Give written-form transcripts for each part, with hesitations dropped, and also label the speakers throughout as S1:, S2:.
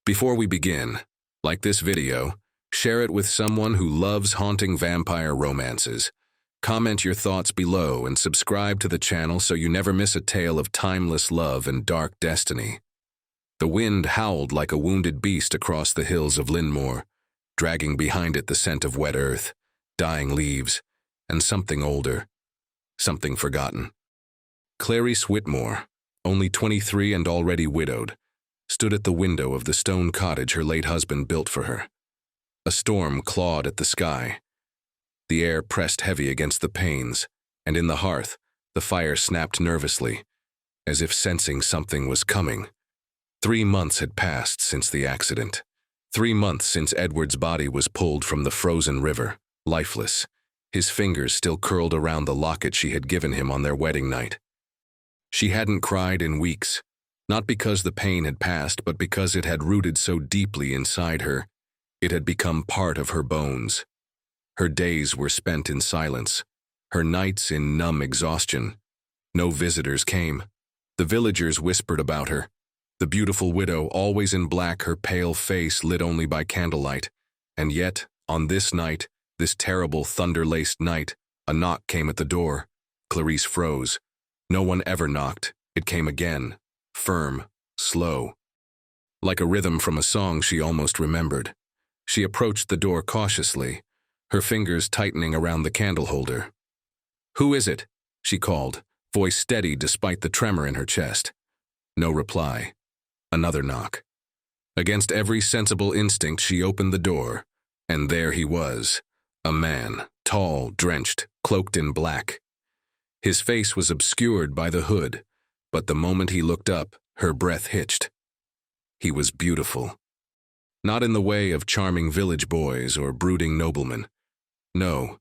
S1: Before we begin, like this video, share it with someone who loves haunting vampire romances. Comment your thoughts below and subscribe to the channel so you never miss a tale of timeless love and dark destiny. The wind howled like a wounded beast across the hills of Linmore, dragging behind it the scent of wet earth, dying leaves, and something older, something forgotten. Clarisse Whitmore, only 23 and already widowed, stood at the window of the stone cottage her late husband built for her. A storm clawed at the sky. The air pressed heavy against the panes, and in the hearth, the fire snapped nervously, as if sensing something was coming. 3 months had passed since the accident. 3 months since Edward's body was pulled from the frozen river, lifeless, his fingers still curled around the locket she had given him on their wedding night. She hadn't cried in weeks, not because the pain had passed, but because it had rooted so deeply inside her. It had become part of her bones. Her days were spent in silence, her nights in numb exhaustion. No visitors came. The villagers whispered about her. The beautiful widow, always in black, her pale face lit only by candlelight. And yet, on this night, this terrible thunder-laced night, a knock came at the door. Clarisse froze. No one ever knocked. It came again, firm, slow. Like a rhythm from a song she almost remembered. She approached the door cautiously, her fingers tightening around the candle holder. "Who is it?" she called, voice steady despite the tremor in her chest. No reply. Another knock. Against every sensible instinct, she opened the door, and there he was, a man, tall, drenched, cloaked in black. His face was obscured by the hood, but the moment he looked up, her breath hitched. He was beautiful. Not in the way of charming village boys or brooding noblemen. No,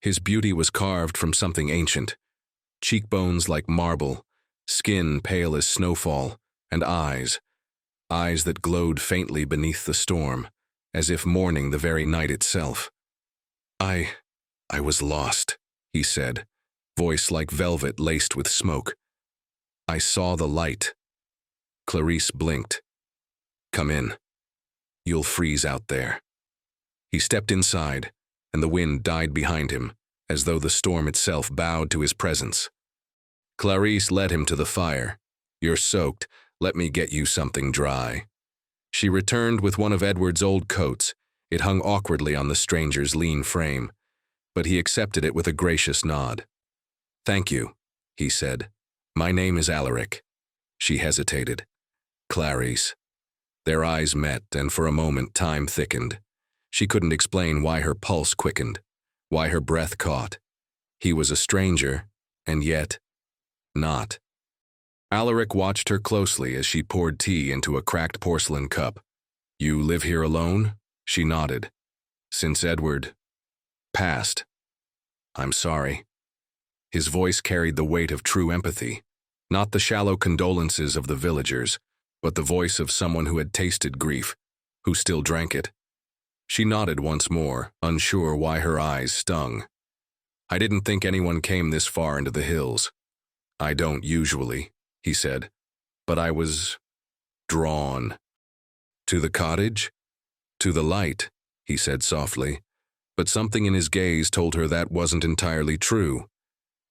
S1: his beauty was carved from something ancient. Cheekbones like marble, skin pale as snowfall, and eyes that glowed faintly beneath the storm, as if mourning the very night itself. I was lost," he said, voice like velvet laced with smoke. "I saw the light." Clarisse blinked. "Come in. You'll freeze out there." He stepped inside, and the wind died behind him, as though the storm itself bowed to his presence. Clarisse led him to the fire. "You're soaked. Let me get you something dry." She returned with one of Edward's old coats. It hung awkwardly on the stranger's lean frame, but he accepted it with a gracious nod. "Thank you," he said. "My name is Alaric." She hesitated. "Clarisse." Their eyes met, and for a moment time thickened. She couldn't explain why her pulse quickened, why her breath caught. He was a stranger, and yet not. Alaric watched her closely as she poured tea into a cracked porcelain cup. "You live here alone?" She nodded. "Since Edward passed." "I'm sorry." His voice carried the weight of true empathy, not the shallow condolences of the villagers, but the voice of someone who had tasted grief, who still drank it. She nodded once more, unsure why her eyes stung. "I didn't think anyone came this far into the hills." "I don't usually," he said, "but I was drawn." "To the cottage?" "To the light," he said softly, but something in his gaze told her that wasn't entirely true.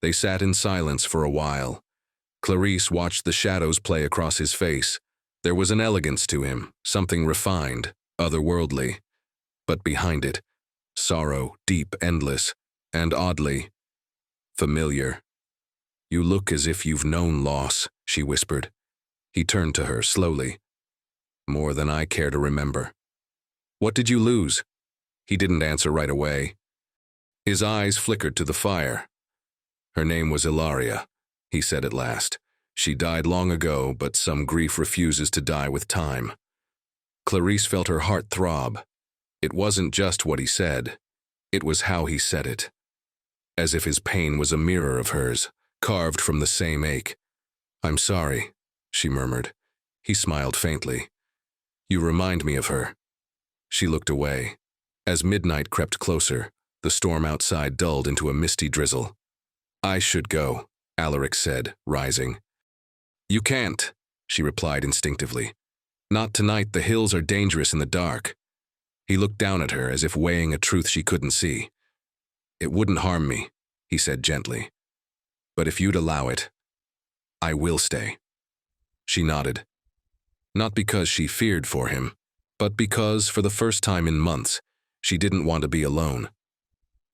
S1: They sat in silence for a while. Clarisse watched the shadows play across his face. There was an elegance to him, something refined, otherworldly. But behind it, sorrow, deep, endless, and oddly familiar. "You look as if you've known loss," she whispered. He turned to her slowly. "More than I care to remember." "What did you lose?" He didn't answer right away. His eyes flickered to the fire. "Her name was Ilaria," he said at last. "She died long ago, but some grief refuses to die with time." Clarisse felt her heart throb. It wasn't just what he said. It was how he said it. As if his pain was a mirror of hers, carved from the same ache. "I'm sorry," she murmured. He smiled faintly. "You remind me of her." She looked away. As midnight crept closer, the storm outside dulled into a misty drizzle. "I should go," Alaric said, rising. "You can't," she replied instinctively. Not tonight, the hills are dangerous in the dark. He looked down at her as if weighing a truth she couldn't see. It wouldn't harm me, he said gently. But if you'd allow it, I will stay. She nodded. Not because she feared for him, but because, for the first time in months, she didn't want to be alone.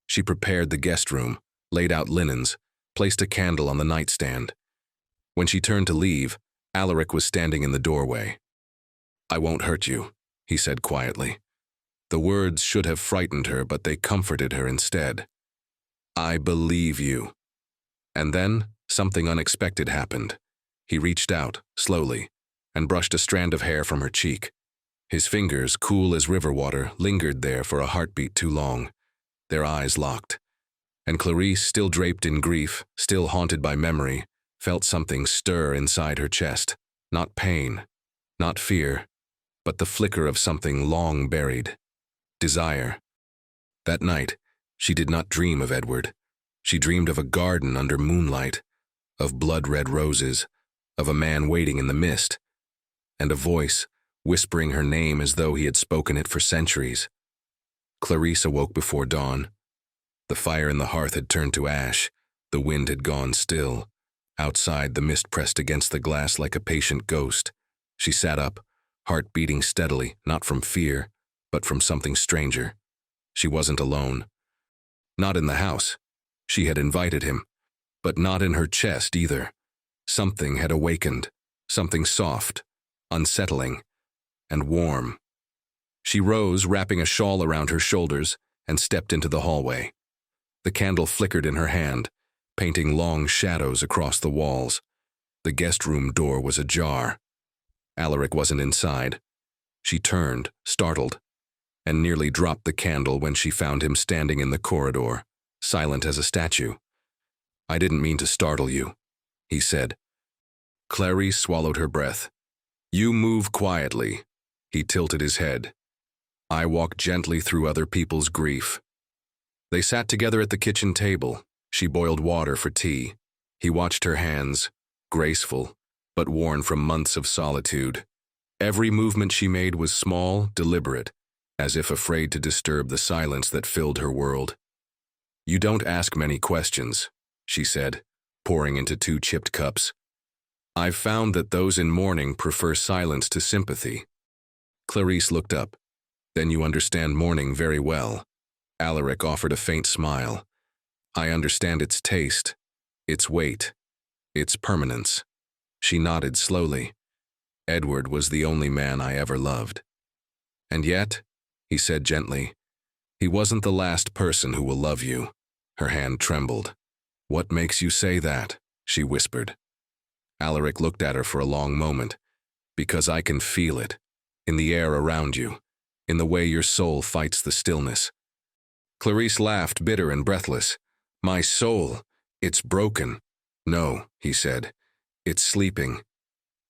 S1: She prepared the guest room, laid out linens, placed a candle on the nightstand. When she turned to leave, Alaric was standing in the doorway. I won't hurt you, he said quietly. The words should have frightened her, but they comforted her instead. I believe you. And then, something unexpected happened. He reached out, slowly, and brushed a strand of hair from her cheek. His fingers, cool as river water, lingered there for a heartbeat too long. Their eyes locked. And Clarisse, still draped in grief, still haunted by memory, felt something stir inside her chest. Not pain, not fear, but the flicker of something long buried. Desire. That night, she did not dream of Edward. She dreamed of a garden under moonlight, of blood-red roses, of a man waiting in the mist, and a voice whispering her name as though he had spoken it for centuries. Clarisse awoke before dawn. The fire in the hearth had turned to ash. The wind had gone still. Outside, the mist pressed against the glass like a patient ghost. She sat up, heart beating steadily, not from fear, but from something stranger. She wasn't alone. Not in the house. She had invited him, but not in her chest either. Something had awakened, something soft, unsettling, and warm. She rose, wrapping a shawl around her shoulders, and stepped into the hallway. The candle flickered in her hand, painting long shadows across the walls. The guest room door was ajar. Alaric wasn't inside. She turned, startled, and nearly dropped the candle when she found him standing in the corridor, silent as a statue. I didn't mean to startle you, he said. Clarisse swallowed her breath. You move quietly. He tilted his head. I walk gently through other people's grief. They sat together at the kitchen table. She boiled water for tea. He watched her hands, graceful, but worn from months of solitude. Every movement she made was small, deliberate, as if afraid to disturb the silence that filled her world. You don't ask many questions, she said, pouring into 2 chipped cups. I've found that those in mourning prefer silence to sympathy. Clarisse looked up. Then you understand mourning very well. Alaric offered a faint smile. I understand its taste, its weight, its permanence. She nodded slowly. Edward was the only man I ever loved. And yet, he said gently, he wasn't the last person who will love you. Her hand trembled. What makes you say that? She whispered. Alaric looked at her for a long moment. Because I can feel it, in the air around you, in the way your soul fights the stillness. Clarisse laughed, bitter and breathless. My soul, it's broken. No, he said, it's sleeping.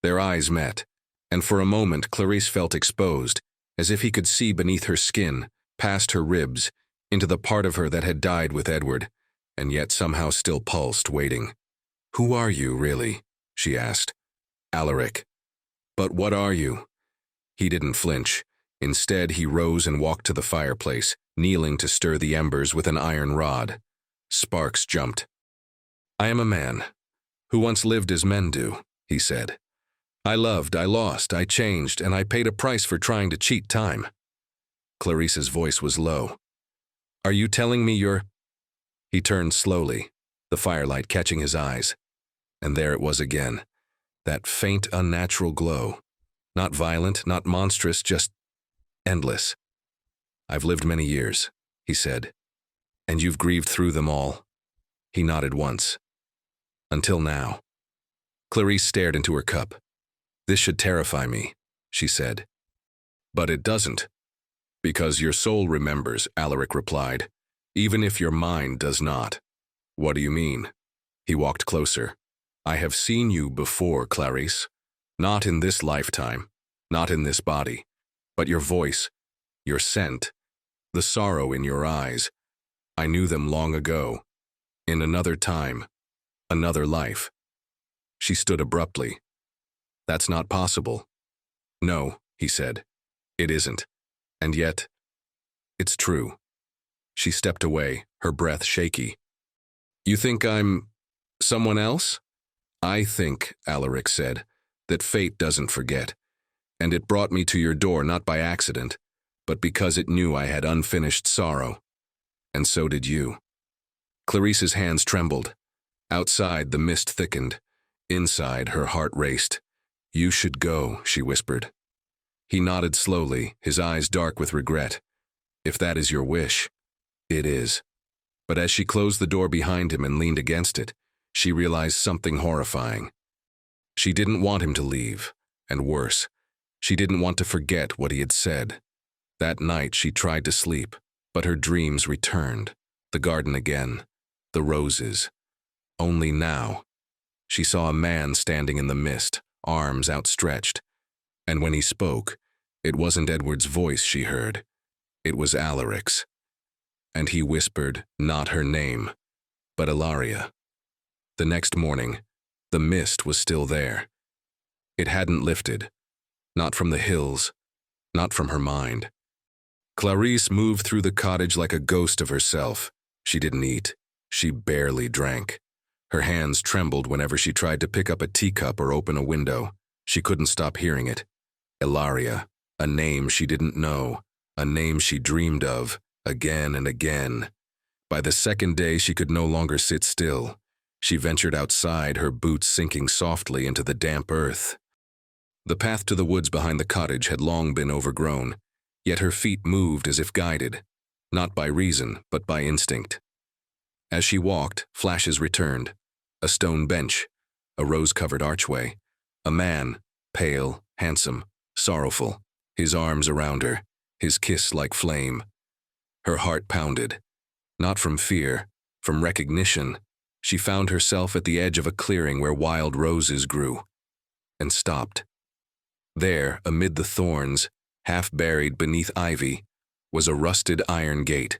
S1: Their eyes met, and for a moment Clarisse felt exposed, as if he could see beneath her skin, past her ribs, into the part of her that had died with Edward, and yet somehow still pulsed, waiting. Who are you, really? She asked. Alaric. But what are you? He didn't flinch. Instead, he rose and walked to the fireplace, kneeling to stir the embers with an iron rod. Sparks jumped. I am a man, who once lived as men do, he said. I loved, I lost, I changed, and I paid a price for trying to cheat time. Clarisse's voice was low. Are you telling me you're... He turned slowly, the firelight catching his eyes. And there it was again, that faint, unnatural glow. Not violent, not monstrous, just endless. I've lived many years, he said. And you've grieved through them all. He nodded once. Until now. Clarisse stared into her cup. This should terrify me, she said. But it doesn't. Because your soul remembers, Alaric replied, even if your mind does not. What do you mean? He walked closer. I have seen you before, Clarisse. Not in this lifetime, not in this body, but your voice, your scent, the sorrow in your eyes. I knew them long ago, in another time, another life. She stood abruptly. That's not possible. No, he said. It isn't. And yet, it's true. She stepped away, her breath shaky. You think I'm someone else? I think, Alaric said, that fate doesn't forget. And it brought me to your door not by accident, but because it knew I had unfinished sorrow. And so did you. Clarisse's hands trembled. Outside, the mist thickened. Inside, her heart raced. You should go, she whispered. He nodded slowly, his eyes dark with regret. If that is your wish, it is. But as she closed the door behind him and leaned against it, she realized something horrifying. She didn't want him to leave, and worse, she didn't want to forget what he had said. That night she tried to sleep, but her dreams returned. The garden again, the roses. Only now, she saw a man standing in the mist, arms outstretched. And when he spoke, it wasn't Edward's voice she heard. It was Alaric's. And he whispered not her name, but Ilaria. The next morning, the mist was still there. It hadn't lifted, not from the hills, not from her mind. Clarisse moved through the cottage like a ghost of herself. She didn't eat. She barely drank. Her hands trembled whenever she tried to pick up a teacup or open a window. She couldn't stop hearing it. Ilaria, a name she didn't know, a name she dreamed of, again and again. By the second day, she could no longer sit still. She ventured outside, her boots sinking softly into the damp earth. The path to the woods behind the cottage had long been overgrown, yet her feet moved as if guided, not by reason, but by instinct. As she walked, flashes returned. A stone bench, a rose-covered archway, a man, pale, handsome, sorrowful, his arms around her, his kiss like flame. Her heart pounded. Not from fear, from recognition. She found herself at the edge of a clearing where wild roses grew, and stopped. There, amid the thorns, half buried beneath ivy, was a rusted iron gate.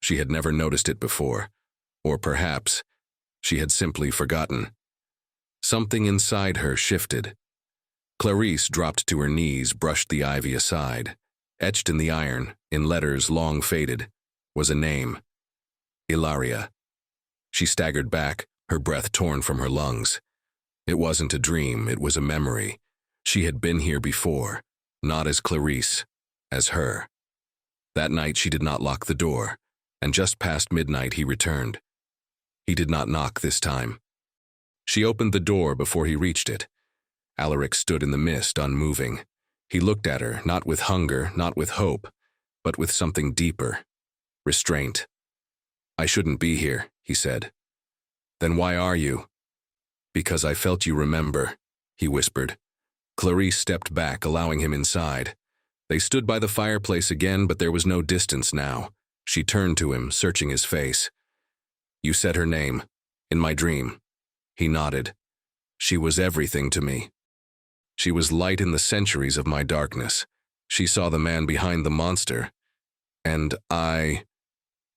S1: She had never noticed it before, or perhaps she had simply forgotten. Something inside her shifted. Clarisse dropped to her knees, brushed the ivy aside. Etched in the iron, in letters long faded, was a name. Ilaria. She staggered back, her breath torn from her lungs. It wasn't a dream, it was a memory. She had been here before, not as Clarisse, as her. That night she did not lock the door, and just past midnight he returned. He did not knock this time. She opened the door before he reached it. Alaric stood in the mist, unmoving. He looked at her, not with hunger, not with hope, but with something deeper. Restraint. I shouldn't be here, he said. Then why are you? Because I felt you remember, he whispered. Clarisse stepped back, allowing him inside. They stood by the fireplace again, but there was no distance now. She turned to him, searching his face. You said her name, in my dream. He nodded. She was everything to me. She was light in the centuries of my darkness. She saw the man behind the monster. And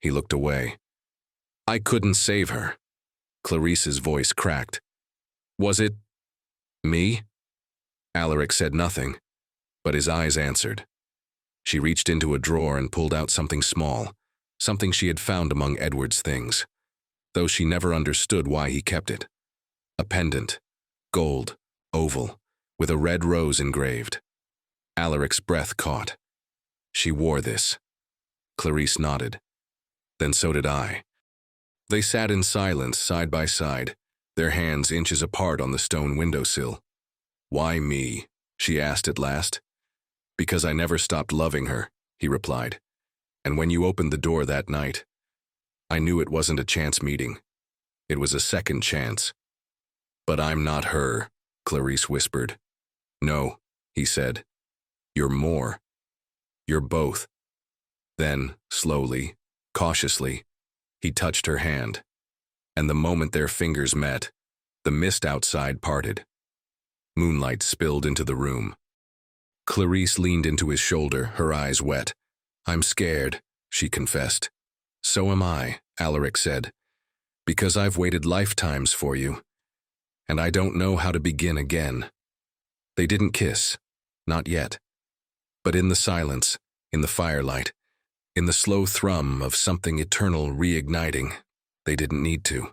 S1: he looked away. I couldn't save her. Clarisse's voice cracked. Was it me? Alaric said nothing, but his eyes answered. She reached into a drawer and pulled out something small, something she had found among Edward's things, though she never understood why he kept it. A pendant, gold, oval, with a red rose engraved. Alaric's breath caught. She wore this. Clarisse nodded. Then so did I. They sat in silence, side by side, their hands inches apart on the stone windowsill. Why me? She asked at last. Because I never stopped loving her, he replied. And when you opened the door that night, I knew it wasn't a chance meeting. It was a second chance. But I'm not her, Clarisse whispered. No, he said. You're more. You're both. Then, slowly, cautiously, he touched her hand. And the moment their fingers met, the mist outside parted. Moonlight spilled into the room. Clarisse leaned into his shoulder, her eyes wet. I'm scared, she confessed. So am I, Alaric said. Because I've waited lifetimes for you. And I don't know how to begin again. They didn't kiss. Not yet. But in the silence, in the firelight, in the slow thrum of something eternal reigniting, they didn't need to.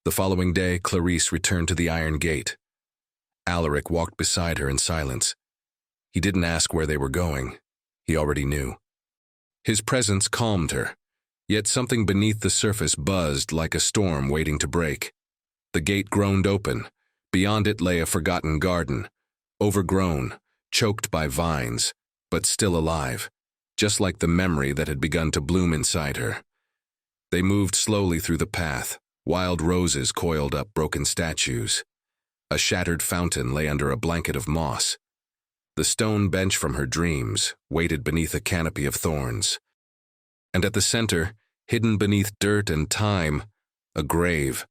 S1: The following day, Clarisse returned to the iron gate. Alaric walked beside her in silence. He didn't ask where they were going. He already knew. His presence calmed her, yet something beneath the surface buzzed like a storm waiting to break. The gate groaned open. Beyond it lay a forgotten garden, overgrown, choked by vines, but still alive, just like the memory that had begun to bloom inside her. They moved slowly through the path. Wild roses coiled up broken statues. A shattered fountain lay under a blanket of moss. The stone bench from her dreams waited beneath a canopy of thorns. And at the center, hidden beneath dirt and time, a grave.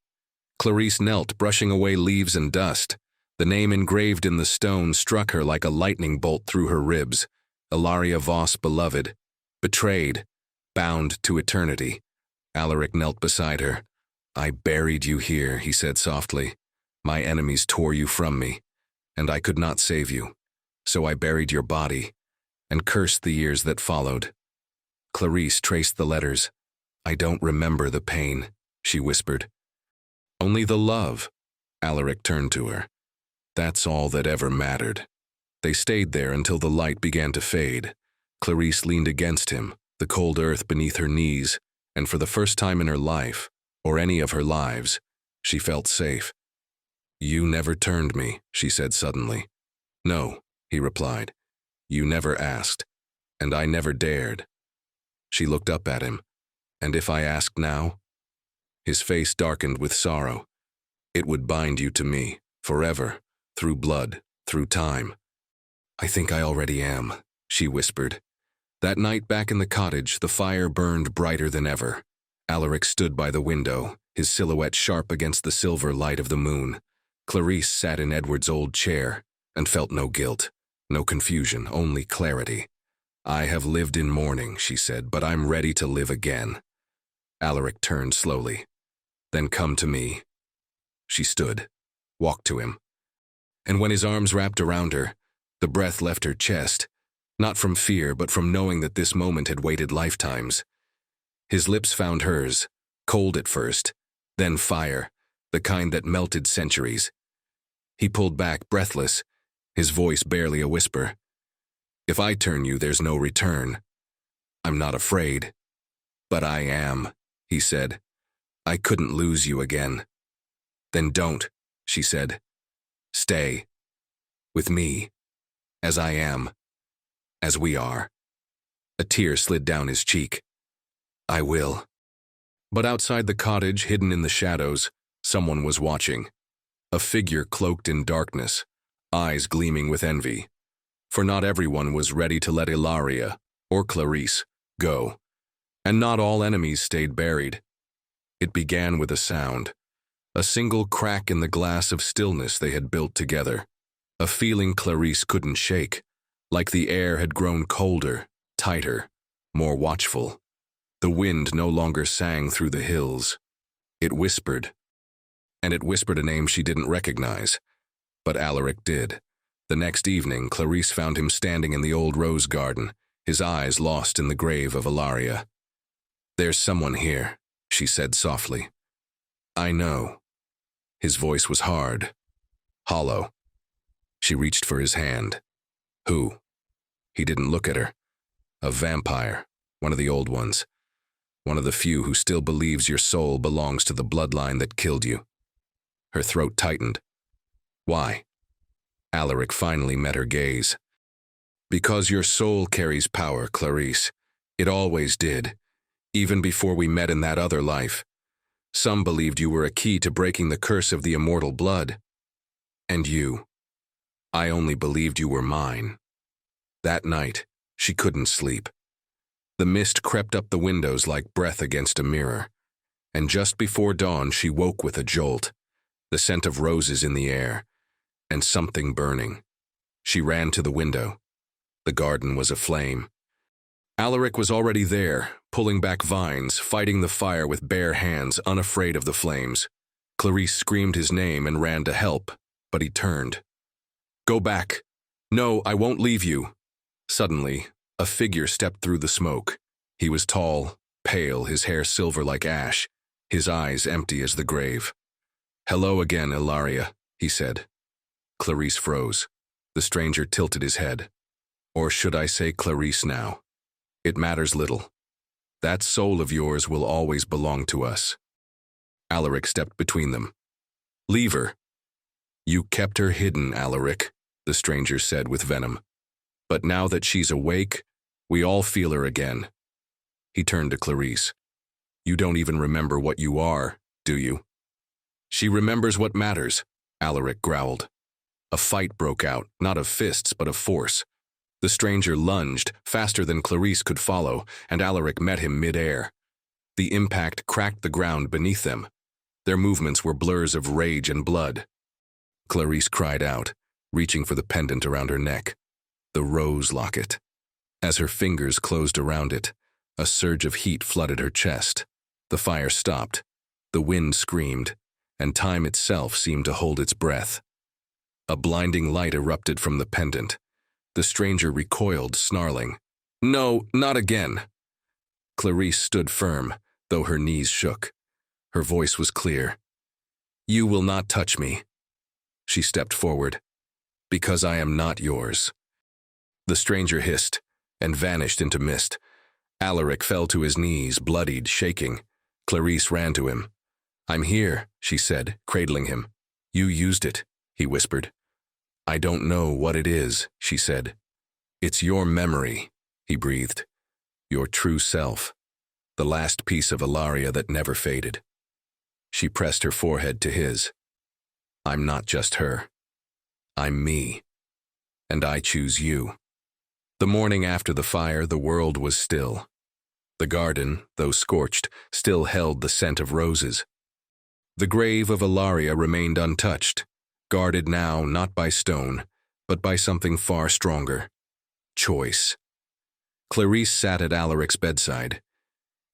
S1: Clarisse knelt, brushing away leaves and dust. The name engraved in the stone struck her like a lightning bolt through her ribs. Ilaria Voss, beloved, betrayed, bound to eternity. Alaric knelt beside her. "I buried you here," he said softly. "My enemies tore you from me, and I could not save you. So I buried your body, and cursed the years that followed." Clarisse traced the letters. "I don't remember the pain," she whispered. "Only the love." Alaric turned to her. "That's all that ever mattered." They stayed there until the light began to fade. Clarisse leaned against him, the cold earth beneath her knees, and for the first time in her life, or any of her lives, she felt safe. "You never turned me," she said suddenly. "No," he replied. "You never asked, and I never dared." She looked up at him. "And if I asked now?" His face darkened with sorrow. "It would bind you to me, forever, through blood, through time." "I think I already am," she whispered. That night back in the cottage, the fire burned brighter than ever. Alaric stood by the window, his silhouette sharp against the silver light of the moon. Clarisse sat in Edward's old chair and felt no guilt, no confusion, only clarity. "I have lived in mourning," she said, "but I'm ready to live again." Alaric turned slowly. "Then come to me." She stood, walked to him. And when his arms wrapped around her, the breath left her chest, not from fear but from knowing that this moment had waited lifetimes. His lips found hers, cold at first, then fire, the kind that melted centuries. He pulled back, breathless, his voice barely a whisper. "If I turn you, there's no return. I'm not afraid." "But I am," he said. "I couldn't lose you again." "Then don't," she said. "Stay. With me. As I am. As we are." A tear slid down his cheek. "I will." But outside the cottage, hidden in the shadows, someone was watching. A figure cloaked in darkness, eyes gleaming with envy. For not everyone was ready to let Ilaria, or Clarisse, go. And not all enemies stayed buried. It began with a sound, a single crack in the glass of stillness they had built together. A feeling Clarisse couldn't shake, like the air had grown colder, tighter, more watchful. The wind no longer sang through the hills. It whispered. And it whispered a name she didn't recognize. But Alaric did. The next evening, Clarisse found him standing in the old rose garden, his eyes lost in the grave of Ilaria. "There's someone here," she said softly. "I know." His voice was hard, hollow. She reached for his hand. "Who?" He didn't look at her. "A vampire, one of the old ones. One of the few who still believes your soul belongs to the bloodline that killed you." Her throat tightened. "Why?" Alaric finally met her gaze. "Because your soul carries power, Clarisse. It always did, even before we met in that other life. Some believed you were a key to breaking the curse of the immortal blood. And you. I only believed you were mine." That night, she couldn't sleep. The mist crept up the windows like breath against a mirror. And just before dawn, she woke with a jolt, the scent of roses in the air, and something burning. She ran to the window. The garden was aflame. Alaric was already there, pulling back vines, fighting the fire with bare hands, unafraid of the flames. Clarisse screamed his name and ran to help, but he turned. "Go back. No, I won't leave you. Suddenly, a figure stepped through the smoke. He was tall, pale, his hair silver like ash, his eyes empty as the grave. "Hello again, Ilaria," he said. Clarisse froze. The stranger tilted his head. "Or should I say Clarisse now? It matters little. That soul of yours will always belong to us." Alaric stepped between them. "Leave her." "You kept her hidden, Alaric," the stranger said with venom. "But now that she's awake, we all feel her again." He turned to Clarisse. "You don't even remember what you are, do you?" "She remembers what matters," Alaric growled. A fight broke out, not of fists but of force. The stranger lunged, faster than Clarisse could follow, and Alaric met him mid-air. The impact cracked the ground beneath them. Their movements were blurs of rage and blood. Clarisse cried out, reaching for the pendant around her neck. The rose locket. As her fingers closed around it, a surge of heat flooded her chest. The fire stopped, the wind screamed, and time itself seemed to hold its breath. A blinding light erupted from the pendant. The stranger recoiled, snarling. "No, not again." Clarisse stood firm, though her knees shook. Her voice was clear. "You will not touch me." She stepped forward. "Because I am not yours." The stranger hissed and vanished into mist. Alaric fell to his knees, bloodied, shaking. Clarisse ran to him. "I'm here," she said, cradling him. "You used it," he whispered. "I don't know what it is," she said. "It's your memory," he breathed. "Your true self. The last piece of Ilaria that never faded." She pressed her forehead to his. "I'm not just her. I'm me. And I choose you." The morning after the fire, the world was still. The garden, though scorched, still held the scent of roses. The grave of Ilaria remained untouched, guarded now not by stone, but by something far stronger. Choice. Clarisse sat at Alaric's bedside.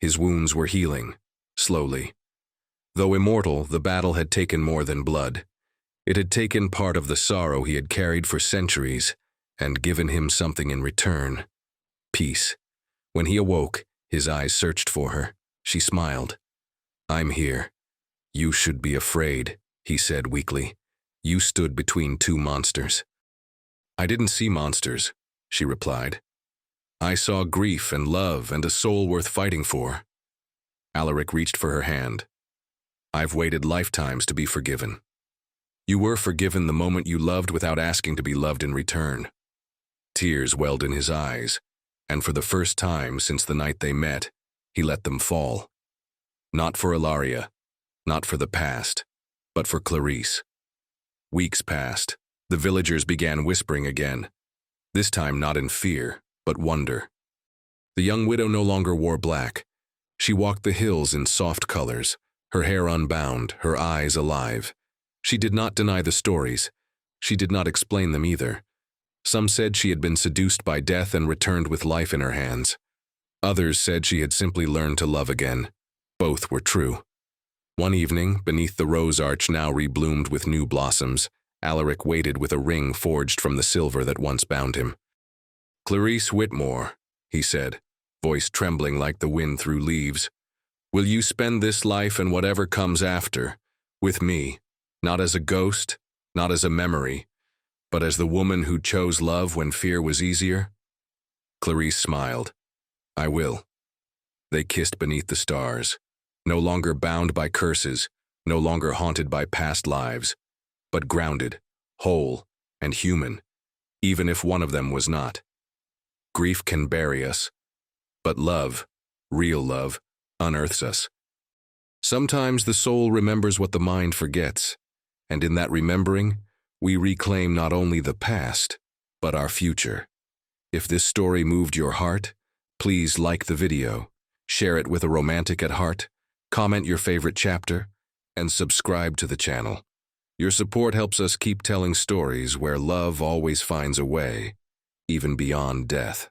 S1: His wounds were healing, slowly. Though immortal, the battle had taken more than blood. It had taken part of the sorrow he had carried for centuries, and given him something in return. Peace. When he awoke, his eyes searched for her. She smiled. "I'm here. You should be afraid," he said weakly. "You stood between two monsters." "I didn't see monsters," she replied. "I saw grief and love and a soul worth fighting for." Alaric reached for her hand. "I've waited lifetimes to be forgiven." "You were forgiven the moment you loved without asking to be loved in return." Tears welled in his eyes, and for the first time since the night they met, he let them fall. Not for Ilaria, not for the past, but for Clarisse. Weeks passed. The villagers began whispering again, this time not in fear, but wonder. The young widow no longer wore black. She walked the hills in soft colors, her hair unbound, her eyes alive. She did not deny the stories. She did not explain them either. Some said she had been seduced by death and returned with life in her hands. Others said she had simply learned to love again. Both were true. One evening, beneath the rose arch now rebloomed with new blossoms, Alaric waited with a ring forged from the silver that once bound him. "Clarisse Whitmore," he said, voice trembling like the wind through leaves, "will you spend this life and whatever comes after, with me, not as a ghost, not as a memory, but as the woman who chose love when fear was easier?" Clarisse smiled. "I will." They kissed beneath the stars, no longer bound by curses, no longer haunted by past lives, but grounded, whole, and human, even if one of them was not. Grief can bury us, but love, real love, unearths us. Sometimes the soul remembers what the mind forgets, and in that remembering, we reclaim not only the past, but our future. If this story moved your heart, please like the video, share it with a romantic at heart, comment your favorite chapter, and subscribe to the channel. Your support helps us keep telling stories where love always finds a way, even beyond death.